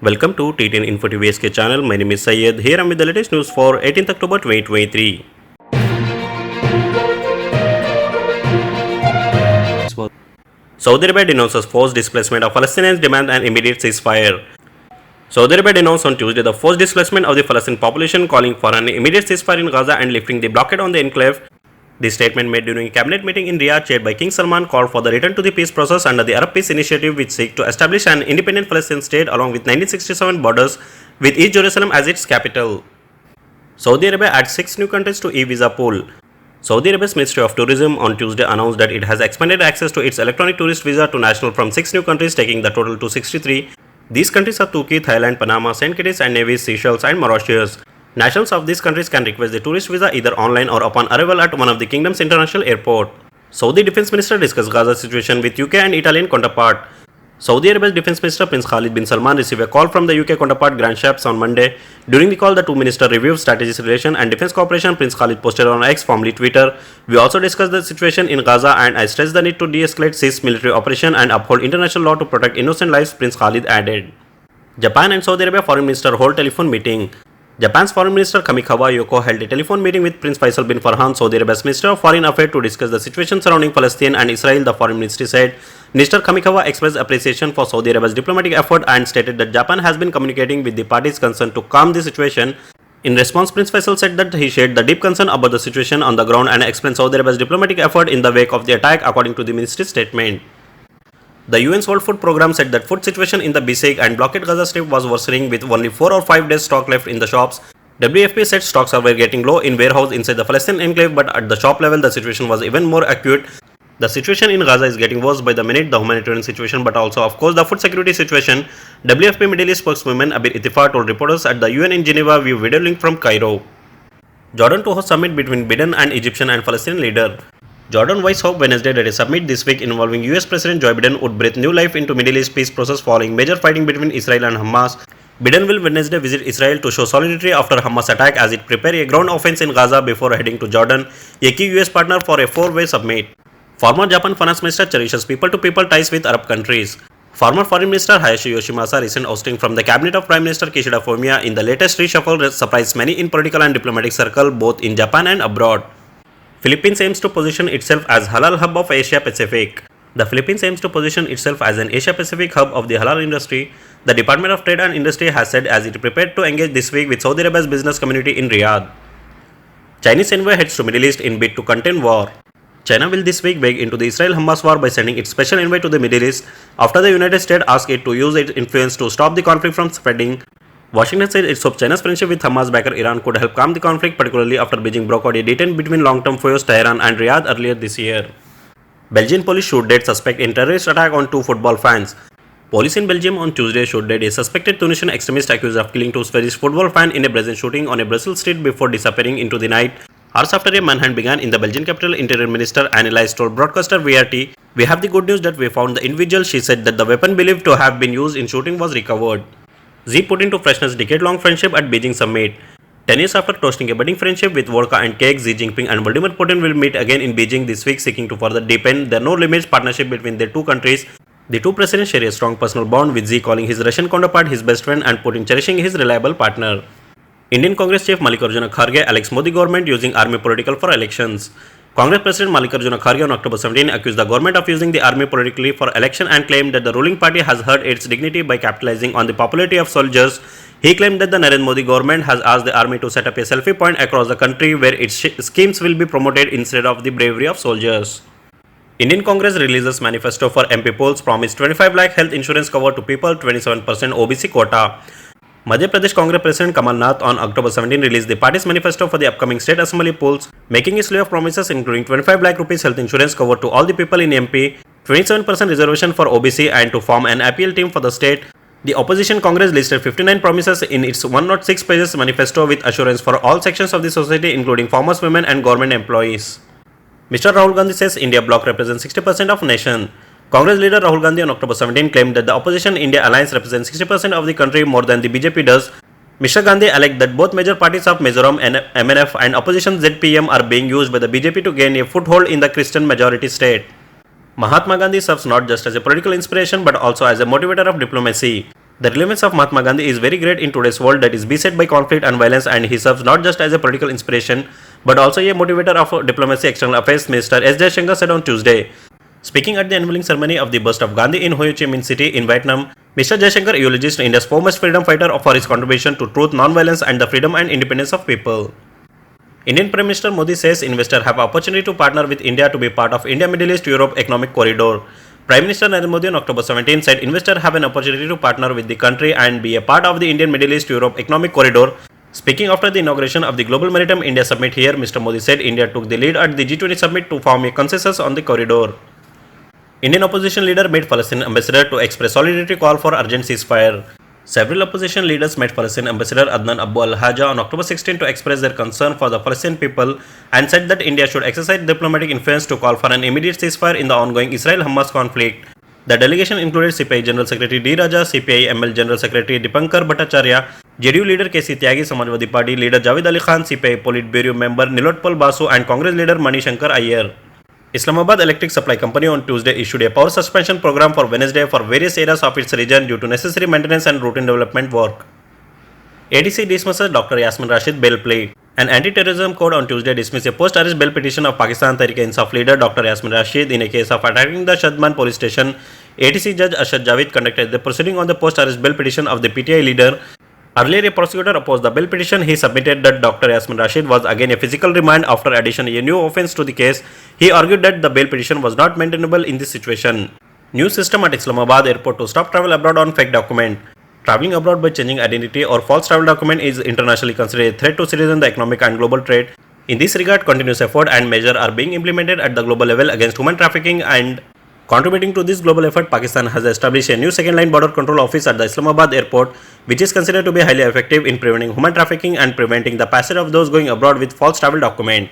Welcome to T10 Info TVSK channel. My name is Syed. Here I am with the latest news for 18th October 2023. Saudi Arabia denounces forced displacement of Palestinians, demand an immediate ceasefire. Saudi Arabia denounced on Tuesday the forced displacement of the Palestinian population, calling for an immediate ceasefire in Gaza and lifting the blockade on the enclave. The statement made during a cabinet meeting in Riyadh chaired by King Salman called for the return to the peace process under the Arab Peace Initiative, which seeks to establish an independent Palestinian state along with 1967 borders with East Jerusalem as its capital. Saudi Arabia adds 6 new countries to e-visa pool. Saudi Arabia's Ministry of Tourism on Tuesday announced that it has expanded access to its electronic tourist visa to nationals from 6 new countries, taking the total to 63. These countries are Turkey, Thailand, Panama, St. Kitts and Nevis, Seychelles and Mauritius. Nationals of these countries can request the tourist visa either online or upon arrival at one of the kingdom's international airport. Saudi Defense Minister discussed Gaza situation with UK and Italian counterpart. Saudi Arabia's Defense Minister Prince Khalid bin Salman received a call from the UK counterpart Grand Shapes on Monday. During the call, the two ministers reviewed strategic relations and defense cooperation. Prince Khalid posted on X, formerly Twitter. We also discussed the situation in Gaza and I stressed the need to de-escalate, cease military operation and uphold international law to protect innocent lives, Prince Khalid added. Japan and Saudi Arabia Foreign Minister hold telephone meeting. Japan's Foreign Minister Kamikawa Yoko held a telephone meeting with Prince Faisal bin Farhan, Saudi Arabia's Minister of Foreign Affairs, to discuss the situation surrounding Palestine and Israel, the Foreign Ministry said. Minister Kamikawa expressed appreciation for Saudi Arabia's diplomatic effort and stated that Japan has been communicating with the parties concerned to calm the situation. In response, Prince Faisal said that he shared the deep concern about the situation on the ground and explained Saudi Arabia's diplomatic effort in the wake of the attack, according to the ministry's statement. The UN's World Food Programme said that food situation in the besieged and blockaded Gaza Strip was worsening with only 4 or 5 days stock left in the shops. WFP said stocks were getting low in warehouse inside the Palestinian enclave, but at the shop level the situation was even more acute. The situation in Gaza is getting worse by the minute, the humanitarian situation, but also of course the food security situation. WFP Middle East spokeswoman Abir Ittifaq told reporters at the UN in Geneva via video link from Cairo. Jordan to host summit between Biden and Egyptian and Palestinian leader. Jordan voiced hope Wednesday that a summit this week involving US President Joe Biden would breathe new life into Middle East peace process following major fighting between Israel and Hamas. Biden will Wednesday visit Israel to show solidarity after Hamas attack as it prepares a ground offense in Gaza before heading to Jordan, a key US partner, for a 4-way summit. Former Japan Finance Minister cherishes people-to-people ties with Arab countries. Former Foreign Minister Hayashi Yoshimasa's recent ousting from the cabinet of Prime Minister Kishida Fumio in the latest reshuffle surprised many in political and diplomatic circles both in Japan and abroad. Philippines aims to position itself as halal hub of Asia Pacific. The Philippines aims to position itself as an Asia Pacific hub of the halal industry, the Department of Trade and Industry has said as it prepared to engage this week with Saudi Arabia's business community in Riyadh. Chinese envoy heads to Middle East in bid to contain war. China will this week wade into the Israel-Hamas war by sending its special envoy to the Middle East after the United States asked it to use its influence to stop the conflict from spreading. Washington said it hopes China's friendship with Hamas backer Iran could help calm the conflict, particularly after Beijing broke out a deal between long-term foes Tehran and Riyadh earlier this year. Belgian police shoot dead suspect in terrorist attack on 2 football fans. Police in Belgium on Tuesday shot dead a suspected Tunisian extremist accused of killing 2 Swedish football fans in a brazen shooting on a Brussels street before disappearing into the night. Hours after a manhunt began in the Belgian capital, Interior Minister Engliah told broadcaster VRT, "We have the good news that we found the individual." She said that the weapon believed to have been used in shooting was recovered. Xi put into freshness decade-long friendship at Beijing summit. 10 years after toasting a budding friendship with vodka and cake, Xi Jinping and Vladimir Putin will meet again in Beijing this week, seeking to further deepen their no-limits partnership between their two countries. The two presidents share a strong personal bond, with Xi calling his Russian counterpart his best friend and Putin cherishing his reliable partner. Indian Congress Chief Mallikarjuna Kharge elects Modi government using army political for elections. Congress President Mallikarjuna Kharge on October 17 accused the government of using the army politically for election and claimed that the ruling party has hurt its dignity by capitalizing on the popularity of soldiers. He claimed that the Narendra Modi government has asked the army to set up a selfie point across the country where its schemes will be promoted instead of the bravery of soldiers. Indian Congress releases manifesto for MP polls, promised 25 lakh health insurance cover to people, 27% OBC quota. Madhya Pradesh Congress President Kamal Nath on October 17 released the party's manifesto for the upcoming state assembly polls, making a slew of promises including 25 lakh rupees health insurance cover to all the people in MP, 27% reservation for OBC and to form an appeal team for the state. The opposition Congress listed 59 promises in its 106 pages manifesto with assurance for all sections of the society including farmers, women and government employees. Mr. Rahul Gandhi says India bloc represents 60% of nation. Congress leader Rahul Gandhi on October 17 claimed that the opposition India alliance represents 60% of the country more than the BJP does. Mr. Gandhi alleged that both major parties of Mizoram and MNF and opposition ZPM are being used by the BJP to gain a foothold in the Christian majority state. Mahatma Gandhi serves not just as a political inspiration but also as a motivator of diplomacy. The relevance of Mahatma Gandhi is very great in today's world that is beset by conflict and violence, and he serves not just as a political inspiration but also a motivator of diplomacy. External Affairs Minister S. Jaishankar said on Tuesday. Speaking at the unveiling ceremony of the bust of Gandhi in Ho Chi Minh City in Vietnam, Mr. Jaishankar eulogized India's foremost freedom fighter for his contribution to truth, non-violence and the freedom and independence of people. Indian Prime Minister Modi says investors have opportunity to partner with India to be part of India Middle East Europe Economic Corridor. Prime Minister Narendra Modi on October 17 said investors have an opportunity to partner with the country and be a part of the Indian Middle East Europe Economic Corridor. Speaking after the inauguration of the Global Maritime India Summit here, Mr. Modi said India took the lead at the G20 summit to form a consensus on the corridor. Indian opposition leader met Palestinian ambassador to express solidarity call for urgent ceasefire. Several opposition leaders met Palestinian ambassador Adnan Abu al-Haja on October 16 to express their concern for the Palestinian people and said that India should exercise diplomatic influence to call for an immediate ceasefire in the ongoing Israel-Hamas conflict. The delegation included CPI General Secretary D. Raja, CPI ML General Secretary Dipankar Bhattacharya, JDU leader KC Tyagi, Samajwadi Party leader Javed Ali Khan, CPI Politburo member Nilotpal Basu and Congress leader Mani Shankar Iyer. Islamabad Electric Supply Company on Tuesday issued a power suspension program for Wednesday for various areas of its region due to necessary maintenance and routine development work. ADC dismisses Dr. Yasmin Rashid bail plea. An anti-terrorism court on Tuesday dismissed a post-arrest bail petition of Pakistan Tehreek-e-Insaf leader Dr. Yasmin Rashid in a case of attacking the Shadman police station. ATC Judge Ashad Javed conducted the proceeding on the post-arrest bail petition of the PTI leader. Earlier, a prosecutor opposed the bail petition. He submitted that Dr. Yasmin Rashid was again a physical remand after addition a new offence to the case. He argued that the bail petition was not maintainable in this situation. New system at Islamabad airport to stop travel abroad on fake document. Traveling abroad by changing identity or false travel document is internationally considered a threat to citizens, the economic and global trade. In this regard, continuous effort and measures are being implemented at the global level against human trafficking, and contributing to this global effort, Pakistan has established a new second-line border control office at the Islamabad airport, which is considered to be highly effective in preventing human trafficking and preventing the passage of those going abroad with false travel document.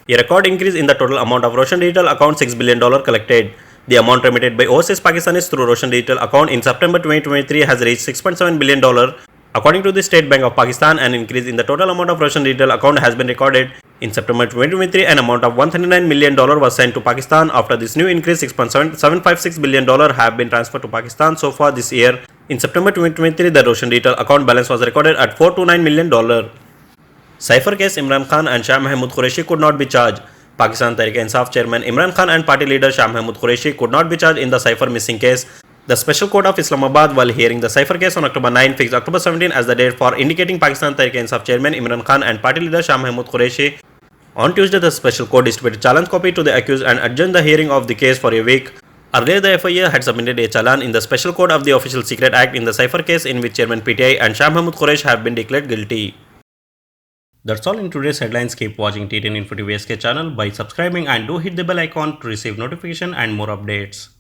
A record increase in the total amount of Russian digital account $6 billion collected. The amount remitted by overseas Pakistanis through Russian digital account in September 2023 has reached $6.7 billion. According to the State Bank of Pakistan, an increase in the total amount of Russian digital account has been recorded. In September 2023, an amount of $139 million was sent to Pakistan. After this new increase, $6.756 billion have been transferred to Pakistan so far this year. In September 2023, the Russian digital account balance was recorded at $429 million. Cypher case, Imran Khan and Shah Mahmood Qureshi could not be charged. Pakistan Tehreek-e-Insaf chairman Imran Khan and party leader Shah Mahmood Qureshi could not be charged in the Cypher missing case. The Special Court of Islamabad, while hearing the Cypher case on October 9, fixed October 17 as the date for indicating Pakistan Tehreek-e-Insaf chairman Imran Khan and party leader Shah Mahmood Qureshi. On Tuesday, the Special Court distributed challenge copy to the accused and adjourned the hearing of the case for a week. Earlier, the FIA had submitted a challan in the Special Court of the Official Secret Act in the Cypher case, in which Chairman PTI and Shah Mahmood Qureshi have been declared guilty. That's all in today's headlines. Keep watching T10 Info TV SK channel by subscribing and do hit the bell icon to receive notification and more updates.